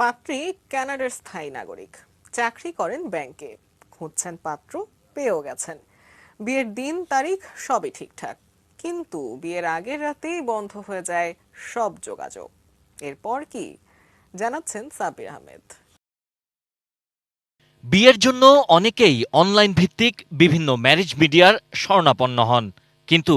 পাত্রী কানাডার স্থায়ী নাগরিক, চাকরি করেন ব্যাংকে, খুঁজছেন পাত্র, পেয়েও গেছেন। বিয়ের দিন তারিখ সবই ঠিকঠাক, কিন্তু বিয়ের আগের রাতেই বন্ধ হয়ে যায় সব যোগাযোগ। এরপর কি জানাচ্ছেন সাব্বির আহমেদ। বিয়ের জন্য অনেকেই অনলাইন ভিত্তিক বিভিন্ন ম্যারেজ মিডিয়ার শরণাপন্ন হন, কিন্তু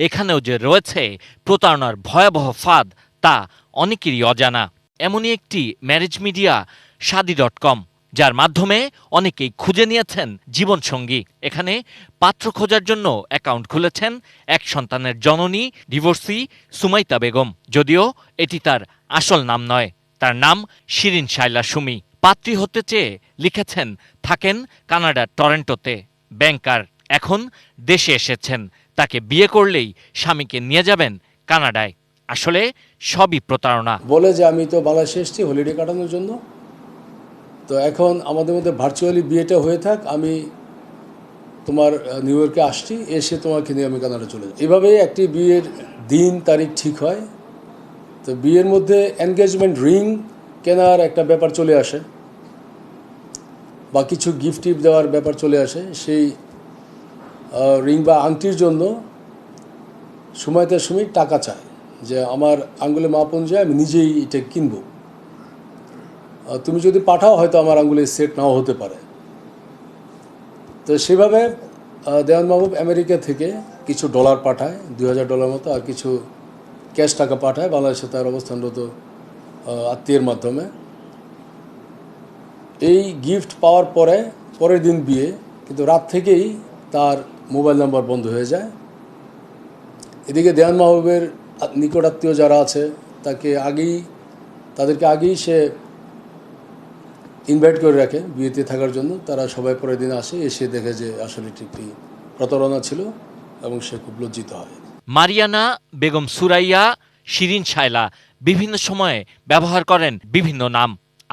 এখানেও যে রয়েছে প্রতারণার ভয়াবহ ফাঁদ তা অনেকেরই অজানা। এমনই একটি ম্যারেজ মিডিয়া শাদী.com, যার মাধ্যমে অনেকেই খুঁজে নিয়েছেন জীবনসঙ্গী। এখানে পাত্র খোঁজার জন্য অ্যাকাউন্ট খুলেছেন এক সন্তানের জননী ডিভোর্সি সুমাইতা বেগম। যদিও এটি তার আসল নাম নয়, তার নাম শিরিন শায়লা সুমি। পাত্রী হতে চেয়ে লিখেছেন থাকেন কানাডার টরন্টোতে, ব্যাংকার, এখন দেশে এসেছেন। তাকে বিয়ে করলেই স্বামীকে নিয়ে যাবেন কানাডায়। আসলে সবই প্রতারণা। বলে যে আমি তো বাংলাদেশে এসেছি হলিডে কাটানোর জন্য, তো এখন আমাদের মধ্যে ভার্চুয়ালি বিয়েটা হয়ে থাক, আমি তোমার নিউ ইয়র্কে আসছি, এসে তোমাকে নিয়ে আমি কানাডা চলে যাই। এভাবেই একটি বিয়ের দিন তারিখ ঠিক হয়। তো বিয়ের মধ্যে এনগেজমেন্ট রিং কেনার একটা ব্যাপার চলে আসে, বা কিছু গিফট টিপ দেওয়ার ব্যাপার চলে আসে। সেই রিং বা আংটির জন্য সুমাইতার সুমি টাকা চায় যে আমার আঙ্গুলে মাপ অনুযায়ী আমি নিজেই এটা কিনবো, তুমি যদি পাঠাও হয়তো আমার আঙ্গুলে সেট নাও হতে পারে। তো সেভাবে দেওয়ান মাহবুব আমেরিকা থেকে কিছু ডলার পাঠায়, $2000 মতো, আর কিছু ক্যাশ টাকা পাঠায় বাংলাদেশে তার অবস্থানরত আত্মীয়ের মাধ্যমে। এই গিফট পাওয়ার পরে পরের দিন বিয়ে, কিন্তু রাত থেকেই তার মোবাইল নাম্বার বন্ধ হয়ে যায়। এদিকে দেওয়ান মাহবুবের নিকট আত্মীয় যারা আছে তাদেরকে আগেই সে ইনভাইট করে রাখে বিয়েতে থাকার জন্য। তারা সবাই পরের দিন আসে, এসে দেখে যে আসলে এটি একটি প্রতারণা ছিল এবং সে খুব লজ্জিত হয়। মারিয়ানা বেগম সুরাইয়া শিরিন শায়লা বিভিন্ন সময়ে ব্যবহার করেন বিভিন্ন নাম,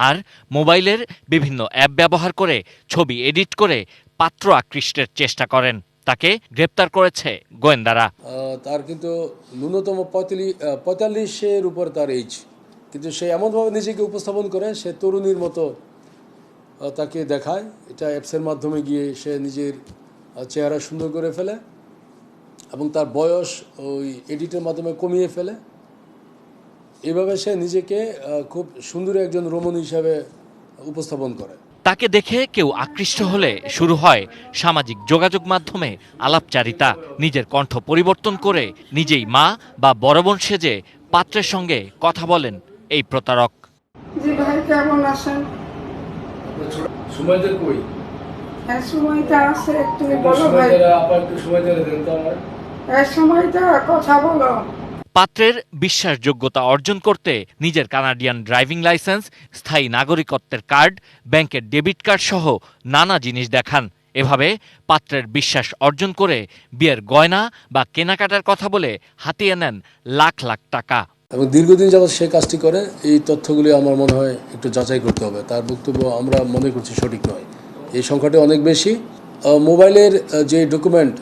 আর মোবাইলের বিভিন্ন অ্যাপ ব্যবহার করে ছবি এডিট করে পাত্র আকৃষ্টের চেষ্টা করেন। তাকে গ্রেপ্তার করেছে গোয়েন্দারা। তার কিন্তু ন্যূনতম 45-এর উপর তার এইজ, কিন্তু সে এমনভাবে নিজেকে উপস্থাপন করে সে তরুণীর মতো তাকে দেখায়। এটা অ্যাপসের মাধ্যমে গিয়ে সে নিজের চেহারা সুন্দর করে ফেলে এবং তার বয়স ওই এডিটের মাধ্যমে কমিয়ে ফেলে। এভাবে সে নিজেকে খুব সুন্দর একজন রমণী হিসাবে উপস্থাপন করে। তাকে দেখে কেউ আকৃষ্ট হলে শুরু হয় সামাজিক যোগাযোগ মাধ্যমে আলাপচারিতা। নিজের কণ্ঠ পরিবর্তন করে নিজেই মা বা বড় বোন সেজে পাত্রের সঙ্গে কথা বলেন এই প্রতারক। জি ভাই, কেমন আছেন? সময়টা কই? হ্যাঁ, সময়টা আছে, একটু বলো ভাই। একটু সময় দেন তো আমার। এই সময়টা কথা বলো। পাত্রের বিশ্বাসযোগ্যতা অর্জন করতে নিজের কানাডিয়ান ড্রাইভিং লাইসেন্স, স্থায়ী নাগরিকত্বের কার্ড, ব্যাংকের ডেবিট কার্ড সহ নানা জিনিস দেখান। এভাবে পাত্রের বিশ্বাস অর্জন করে বিয়ের গয়না বা কেনাকাটার কথা বলে হাতিয়ে নেন লাখ লাখ টাকা। এবং দীর্ঘদিন যাবৎ সে কাজটি করে। এই তথ্যগুলি আমার মনে হয় একটু যাচাই করতে হবে। তার বক্তব্য আমরা মনে করছি সঠিক নয়, এই সংখ্যাটি অনেক বেশি। মোবাইলের যে ডকুমেন্ট,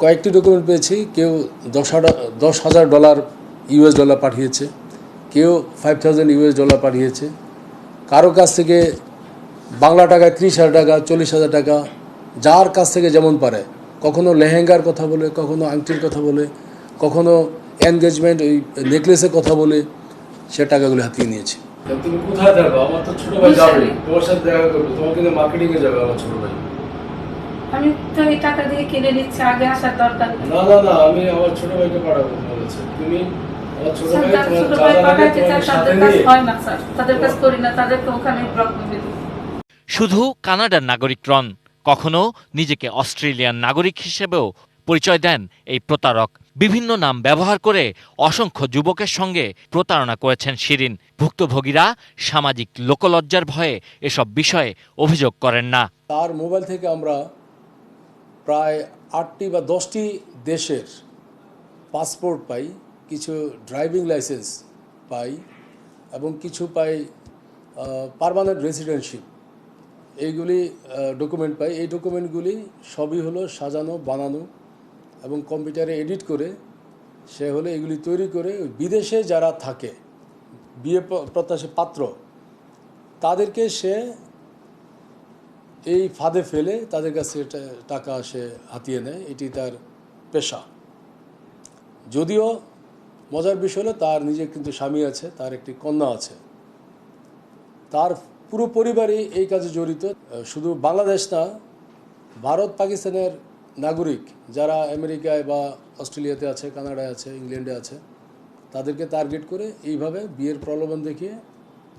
কয়েকটি ডকুমেন্ট পেয়েছি, কেউ $10,000 US ডলার পাঠিয়েছে, কেউ $5,000 US ডলার পাঠিয়েছে, কারো কাছ থেকে বাংলা টাকায় 30,000 টাকা, 40,000 টাকা, যার কাছ থেকে যেমন পারে। কখনো লেহেঙ্গার কথা বলে, কখনো আংটির কথা বলে, কখনো এনগেজমেন্ট ওই নেকলেসের কথা বলে সে টাকাগুলো হাতিয়ে নিয়েছে। তুমি কোথায় যাবে? আমার তো ছোট ভাই যাবে, তোমার সাথে দেখা করবে, তোমাকে নিয়ে মার্কেটিং এ যাবে আমার ছোট ভাই। আমি তো এই টাকা দিয়ে কিনে নিচ্ছি, আগে আসার দরকার নেই। না, আমি আমার ছোট ভাইকে পাঠাবো বলেছে। তুমি আমার ছোট ভাই, তোমার ছোট ভাই পাঠাইতে চান, তাদের কাজ হয় না স্যার, তাদের কাজ করি না, তাদেরকে ওখানে ব্লক করে দিই। শুধু কানাডার নাগরিক নন, কখনো নিজেকে অস্ট্রেলিয়ান নাগরিক হিসেবেও পরিচয় দেন এই প্রতারক। বিভিন্ন নাম ব্যবহার করে অসংখ্য যুবকের সঙ্গে প্রতারণা করেছেন শিরিন। ভুক্তভোগীরা সামাজিক লোকলজ্জার ভয়ে এসব বিষয়ে অভিযোগ করেন না। তার মোবাইল থেকে আমরা প্রায় 8টি বা 10টি দেশের পাসপোর্ট পাই, কিছু ড্রাইভিং লাইসেন্স পাই এবং কিছু পাই পার্মানেন্ট রেসিডেন্টশিপ, এইগুলি ডকুমেন্ট পাই। এই ডকুমেন্টগুলি সবই হলো সাজানো, বানানো এবং কম্পিউটারে এডিট করে সে হলে এগুলি তৈরি করে বিদেশে যারা থাকে, বিয়ে প্রত্যাশী পাত্র তাদেরকে সে এই ফাঁদে ফেলে তাদের কাছে টাকা সে হাতিয়ে নেয়, এটি তার পেশা। যদিও মজার বিষয় হলো তার নিজের কিন্তু স্বামী আছে, তার একটি কন্যা আছে, তার পুরো পরিবারই এই কাজে জড়িত। শুধু বাংলাদেশ না, ভারত পাকিস্তানের নাগরিক যারা আমেরিকায় বা অস্ট্রেলিয়াতে আছে, কানাডায় আছে, ইংল্যান্ডে আছে, তাদেরকে টার্গেট করে এইভাবে বিয়ের প্রলোভন দেখিয়ে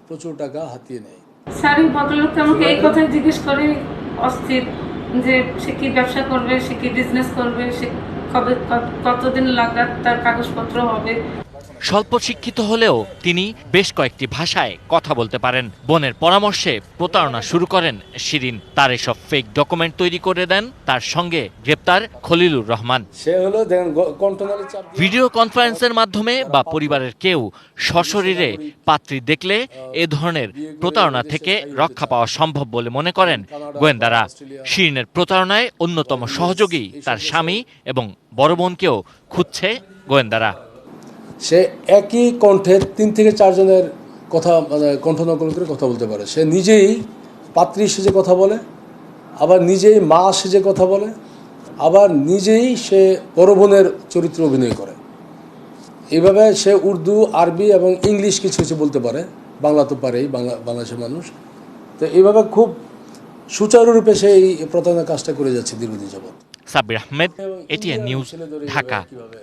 প্রচুর টাকা হাতিয়ে নেয়। শারীরিক ভদ্রলোককে আমাকে এই কথাই জিজ্ঞেস করে অস্থির যে সে কি ব্যবসা করবে, সে কি বিজনেস করবে, সে কবে কতদিন লাগাত তার কাগজপত্র হবে। স্বল্প শিক্ষিত হলেও তিনি বেশ কয়েকটি ভাষায় কথা বলতে পারেন। বোনের পরামর্শে প্রতারণা শুরু করেন শিরিন। তার এসব ফেক ডকুমেন্ট তৈরি করে দেন তার সঙ্গে গ্রেপ্তার খলিলুর রহমান। সে হলো দেখেন কন্ট্রোনালি চাপ দিয়ে ভিডিও কনফারেন্সের মাধ্যমে বা পরিবারের কেউ সশরীরে পাত্রী দেখলে এ ধরনের প্রতারণা থেকে রক্ষা পাওয়া সম্ভব বলে মনে করেন গোয়েন্দারা। শিরিনের প্রতারণায় অন্যতম সহযোগী তার স্বামী এবং বড় বোনকেও খুঁজছে গোয়েন্দারা। সে একই কণ্ঠে 3 থেকে 4 জনের কথা মানে কণ্ঠনকল করে কথা বলতে পারে। সে নিজেই পাত্রী সেজে কথা বলে, আবার নিজেই মা সেজে কথা বলে, আবার নিজেই সে বড় বোনের চরিত্র অভিনয় করে। এইভাবে সে উর্দু, আরবি এবং ইংলিশ কিছু কিছু বলতে পারে, বাংলা তো পারেই, বাংলাদেশের মানুষ। তো এইভাবে খুব সুচারুরূপে সে এই প্রতারণা কাজটা করে যাচ্ছে দীর্ঘদিন যাবৎ। Sabbir Ahmed, ATN news, Dhaka. কিভাবে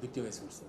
ভিক্টিমাইজ করছে।